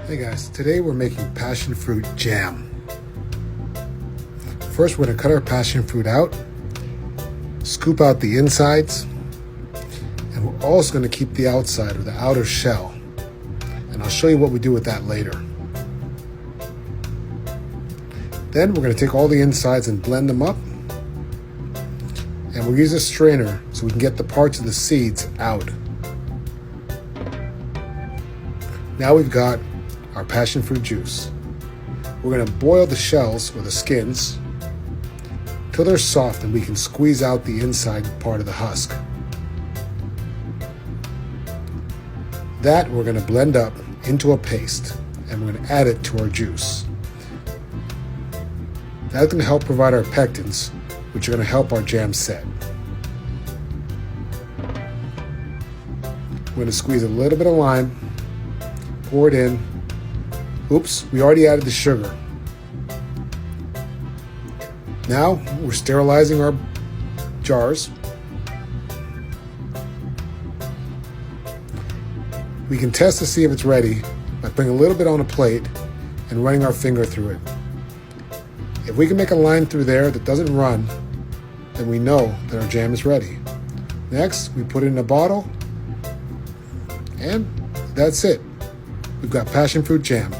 Hey guys, today we're making passion fruit jam. First, we're going to cut our passion fruit out, scoop out the insides, and we're also going to keep the outside or the outer shell. And I'll show you what we do with that later. Then we're going to take all the insides and blend them up. And we'll use a strainer so we can get the parts of the seeds out. Now we've got our passion fruit juice. We're going to boil the shells or the skins till they're soft and we can squeeze out the inside part of the husk. That we're going to blend up into a paste and we're going to add it to our juice. That's going to help provide our pectins, which are going to help our jam set. We're going to squeeze a little bit of lime, pour it in. Oops, we already added the sugar. Now we're sterilizing our jars. We can test to see if it's ready by putting a little bit on a plate and running our finger through it. If we can make a line through there that doesn't run, then we know that our jam is ready. Next, we put it in a bottle, and that's it. We've got passion fruit jam.